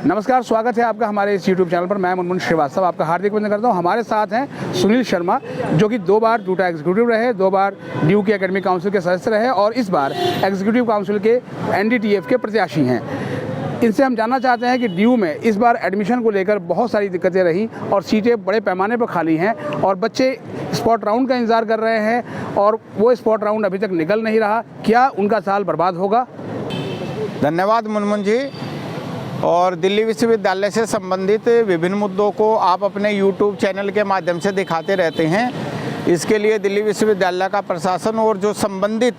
नमस्कार, स्वागत है आपका हमारे इस YouTube चैनल पर। मैं मुनमुन श्रीवास्तव आपका हार्दिक अभिनंदन करता हूं। हमारे साथ हैं सुनील शर्मा, जो कि 2 बार डूटा एग्जीक्यूटिव रहे, 2 बार ड्यू की एकेडमिक काउंसिल के सदस्य रहे और इस बार एग्जीक्यूटिव काउंसिल के NDTF के प्रत्याशी हैं। इनसे हम जानना चाहते हैं कि ड्यू में इस बार एडमिशन को लेकर बहुत सारी दिक्कतें रहीं और सीटें बड़े पैमाने पर खाली हैं और बच्चे स्पॉट राउंड का इंतज़ार कर रहे हैं और वो स्पॉट राउंड अभी तक निकल नहीं रहा। क्या उनका साल बर्बाद होगा? धन्यवाद मुनमुन जी। और दिल्ली विश्वविद्यालय से संबंधित विभिन्न मुद्दों को आप अपने YouTube चैनल के माध्यम से दिखाते रहते हैं। इसके लिए दिल्ली विश्वविद्यालय का प्रशासन और जो संबंधित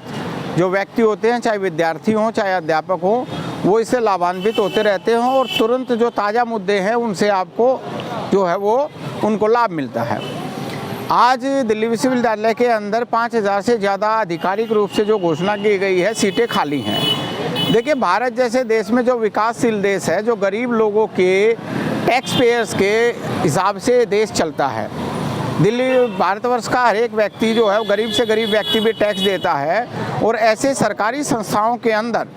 जो व्यक्ति होते हैं, चाहे विद्यार्थी हों चाहे अध्यापक हों, वो इससे लाभान्वित होते रहते हैं और तुरंत जो ताज़ा मुद्दे हैं उनसे आपको जो है वो उनको लाभ मिलता है। आज दिल्ली विश्वविद्यालय के अंदर 5000 से ज़्यादा आधिकारिक रूप से जो घोषणा की गई है, सीटें खाली हैं। देखिए, भारत जैसे देश में जो विकासशील देश है, जो गरीब लोगों के टैक्स पेयर्स के हिसाब से देश चलता है। दिल्ली भारतवर्ष का हर एक व्यक्ति जो है वो गरीब से गरीब व्यक्ति भी टैक्स देता है और ऐसे सरकारी संस्थाओं के अंदर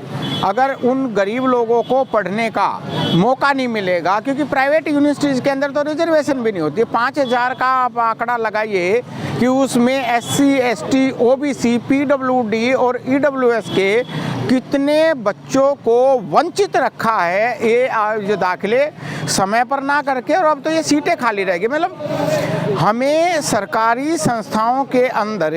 अगर उन गरीब लोगों को पढ़ने का मौका नहीं मिलेगा, क्योंकि प्राइवेट यूनिवर्सिटीज़ के अंदर तो रिजर्वेशन भी नहीं होती है। 5000 का आप आंकड़ा लगाइए कि उसमें SC, ST, OBC, PWD और EWS के कितने बच्चों को वंचित रखा है ये दाखिले समय पर ना करके, और अब तो ये सीटें खाली रहेगी। मतलब हमें सरकारी संस्थाओं के अंदर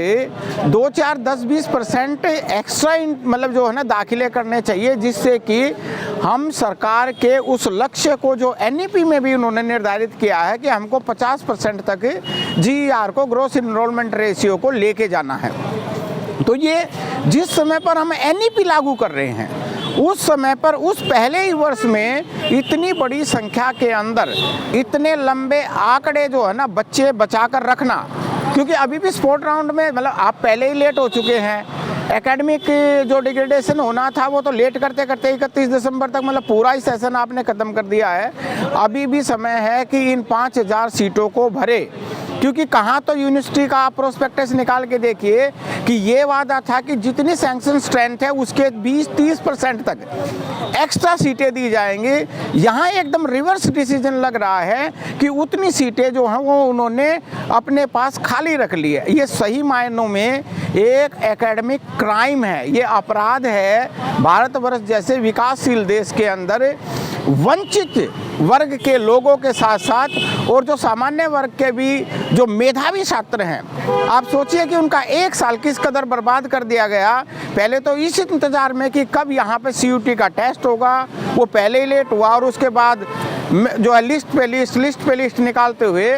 2, 4, 10, 20% एक्स्ट्रा मतलब जो है ना दाखिले करने चाहिए, जिससे कि हम सरकार के उस लक्ष्य को जो NEP में भी उन्होंने निर्धारित किया है कि हमको 50% तक GER को, ग्रोस इनरोलमेंट रेशियो को लेके जाना है। तो ये जिस समय पर हम NEP लागू कर रहे हैं, उस समय पर उस पहले ही वर्ष में इतनी बड़ी संख्या के अंदर इतने लंबे आंकड़े जो है ना बच्चे बचा कर रखना, क्योंकि अभी भी स्पोर्ट राउंड में मतलब आप पहले ही लेट हो चुके हैं। एकेडमिक जो डिग्रेडेशन होना था वो तो लेट करते करते 31 दिसंबर तक मतलब पूरा ही सेशन आपने ख़त्म कर दिया है। अभी भी समय है कि इन 5000 सीटों को भरे, क्योंकि कहाँ तो यूनिवर्सिटी का आप प्रोस्पेक्टस निकाल के देखिए कि ये वादा था कि जितनी सैंक्शन स्ट्रेंथ है उसके 20-30% तक एक्स्ट्रा सीटें दी जाएंगी। यहाँ एकदम रिवर्स डिसीजन लग रहा है कि उतनी सीटें जो हैं वो उन्होंने अपने पास खाली रख ली है। ये सही मायनों में एक एकेडमिक क्राइम है, ये अपराध है। भारतवर्ष जैसे विकासशील देश के अंदर वंचित वर्ग के लोगों के साथ साथ और जो सामान्य वर्ग के भी जो मेधावी छात्र हैं, आप सोचिए कि उनका 1 साल किस कदर बर्बाद कर दिया गया। पहले तो इस इंतज़ार में कि कब यहाँ पे CUT का टेस्ट होगा, वो पहले ही लेट हुआ और उसके बाद जो है लिस्ट पे लिस्ट निकालते हुए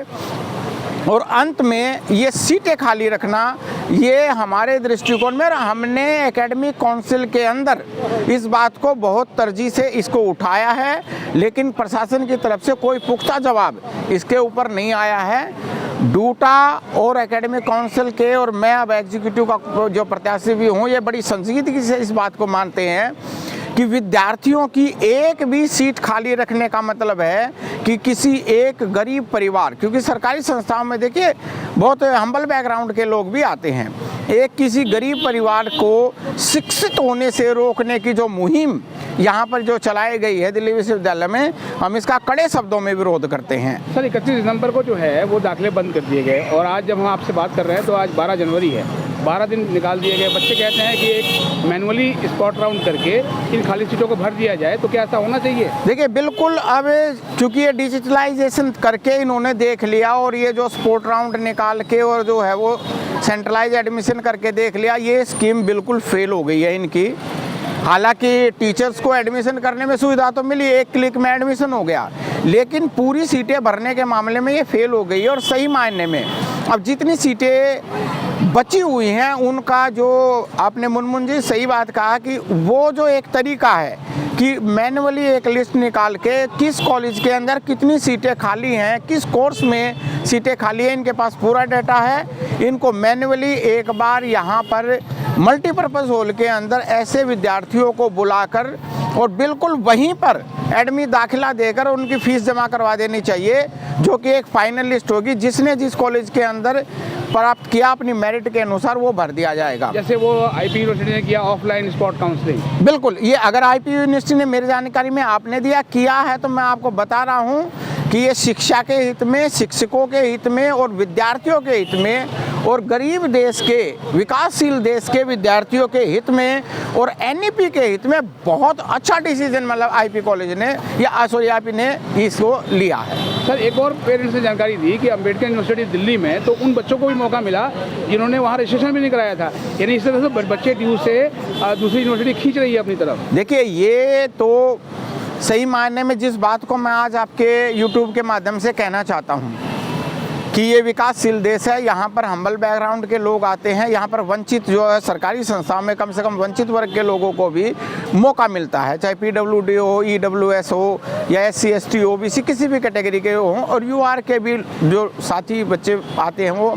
और अंत में ये सीटें खाली रखना, ये हमारे दृष्टिकोण में हमने एकेडमिक काउंसिल के अंदर इस बात को बहुत तरजीह से इसको उठाया है, लेकिन प्रशासन की तरफ से कोई पुख्ता जवाब इसके ऊपर नहीं आया है। डूटा और एकेडमिक काउंसिल के और मैं अब एग्जीक्यूटिव का जो प्रत्याशी भी हूँ, ये बड़ी संजीदगी से इस बात को मानते हैं कि विद्यार्थियों की एक भी सीट खाली रखने का मतलब है कि किसी एक गरीब परिवार, क्योंकि सरकारी संस्थाओं में देखिए बहुत हम्बल बैकग्राउंड के लोग भी आते हैं, एक किसी गरीब परिवार को शिक्षित होने से रोकने की जो मुहिम यहाँ पर जो चलाई गई है दिल्ली विश्वविद्यालय में, हम इसका कड़े शब्दों में विरोध करते हैं। सर, 31 दिसंबर को जो है वो दाखिले बंद कर दिए गए और आज जब हम आपसे बात कर रहे हैं तो आज 12 जनवरी है, 12 दिन निकाल दिए गए। बच्चे कहते हैं कि एक मैनुअली स्पॉट राउंड करके इन खाली सीटों को भर दिया जाए, तो क्या ऐसा होना चाहिए? देखिए, बिल्कुल। अब चूँकि ये डिजिटलाइजेशन करके इन्होंने देख लिया और ये जो स्पॉट राउंड निकाल के और जो है वो सेंट्रलाइज एडमिशन करके देख लिया, ये स्कीम बिल्कुल फेल हो गई है इनकी। हालांकि टीचर्स को एडमिशन करने में सुविधा तो मिली, 1 क्लिक में एडमिशन हो गया, लेकिन पूरी सीटें भरने के मामले में ये फेल हो गई है। और सही मायने में अब जितनी सीटें बची हुई हैं उनका, जो आपने मुनमुन जी सही बात कहा कि वो जो एक तरीका है कि मैनुअली एक लिस्ट निकाल के किस कॉलेज के अंदर कितनी सीटें खाली हैं, किस कोर्स में सीटें खाली हैं, इनके पास पूरा डाटा है। इनको मैनुअली एक बार यहाँ पर मल्टीपर्पज़ हॉल के अंदर ऐसे विद्यार्थियों को बुलाकर और बिल्कुल वहीं पर एडमी दाखिला देकर उनकी फ़ीस जमा करवा देनी चाहिए, जो कि एक फाइनल लिस्ट होगी, जिसने जिस कॉलेज के अंदर प्राप्त किया अपनी मेरिट के अनुसार वो भर दिया जाएगा। जैसे वो आईपी यूनिवर्सिटी ने किया ऑफलाइन स्पॉट काउंसलिंग। बिल्कुल, ये अगर आईपी यूनिवर्सिटी ने मेरी जानकारी में आपने किया है तो मैं आपको बता रहा हूँ कि ये शिक्षा के हित में, शिक्षकों के हित में और विद्यार्थियों के हित में और गरीब देश के, विकासशील देश के विद्यार्थियों के हित में और एनईपी के हित में बहुत अच्छा डिसीजन मतलब आईपी कॉलेज ने या आईपी ने इसको लिया है। सर, एक और पेरेंट्स ने जानकारी दी कि अंबेडकर यूनिवर्सिटी दिल्ली में तो उन बच्चों को भी मौका मिला जिन्होंने वहाँ रजिस्ट्रेशन भी नहीं कराया था, यानी इस तरह से बच्चे ड्यू से दूसरी यूनिवर्सिटी खींच रही है अपनी तरफ। देखिए, ये तो सही मायने में जिस बात को मैं आज आपके YouTube के माध्यम से कहना चाहता हूँ कि ये विकासशील देश है, यहाँ पर हम्बल बैकग्राउंड के लोग आते हैं, यहाँ पर वंचित जो है सरकारी संस्थाओं में कम से कम वंचित वर्ग के लोगों को भी मौका मिलता है, चाहे PWD हो, EWS हो या SC ST OBC किसी भी कैटेगरी के हों, और UR के भी जो साथी बच्चे आते हैं वो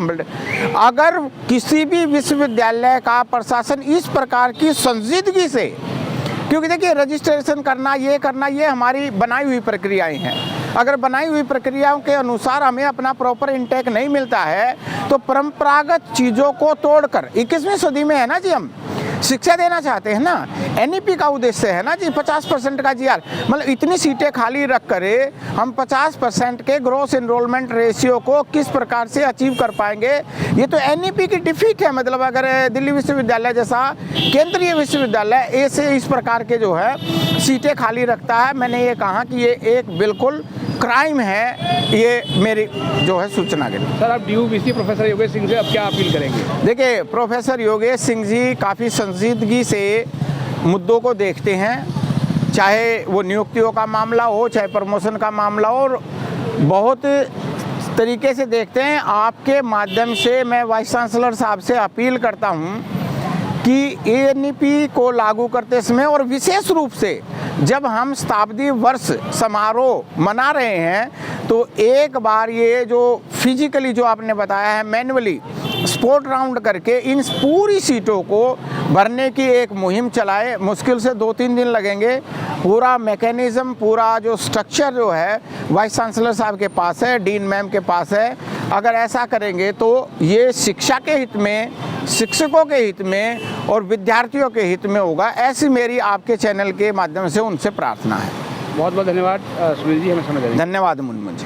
अगर किसी भी विश्वविद्यालय का प्रशासन इस प्रकार की संजीदगी से, क्योंकि देखिए रजिस्ट्रेशन करना ये हमारी बनाई हुई प्रक्रियाएं हैं, अगर बनाई हुई प्रक्रियाओं के अनुसार हमें अपना प्रॉपर इंटेक नहीं मिलता है तो परंपरागत चीज़ों को तोड़कर 21वीं सदी में है ना जी, हम शिक्षा देना चाहते हैं ना, एनईपी का उद्देश्य है ना जी 50% का GR, मतलब इतनी सीटें खाली रख कर हम 50% के ग्रॉस एनरोलमेंट रेशियो को किस प्रकार से अचीव कर पाएंगे, ये तो एनईपी की डिफीट है। मतलब अगर दिल्ली विश्वविद्यालय जैसा केंद्रीय विश्वविद्यालय ऐसे इस प्रकार के जो है सीटें खाली रखता है, मैंने ये कहा कि ये एक बिल्कुल क्राइम है, ये मेरी जो है सूचना के लिए। सर, आप DUBC प्रोफेसर योगेश सिंह से अब क्या अपील करेंगे? देखिए, प्रोफेसर योगेश सिंह जी काफ़ी संजीदगी से मुद्दों को देखते हैं, चाहे वो नियुक्तियों का मामला हो, चाहे प्रमोशन का मामला हो, और बहुत तरीके से देखते हैं। आपके माध्यम से मैं वाइस चांसलर साहब से अपील करता हूँ कि एनईपी को लागू करते समय और विशेष रूप से जब हम शताब्दी वर्ष समारोह मना रहे हैं तो एक बार ये जो फिजिकली जो आपने बताया है मैन्युअली स्पॉट राउंड करके इन पूरी सीटों को भरने की एक मुहिम चलाए। मुश्किल से 2-3 दिन लगेंगे। पूरा मैकेनिज़्म, पूरा जो स्ट्रक्चर जो है वाइस चांसलर साहब के पास है, डीन मैम के पास है। अगर ऐसा करेंगे तो ये शिक्षा के हित में, शिक्षकों के हित में और विद्यार्थियों के हित में होगा, ऐसी मेरी आपके चैनल के माध्यम से उनसे प्रार्थना है। बहुत बहुत धन्यवाद सुनील जी, हमें समझ आया। धन्यवाद मुनमुन जी।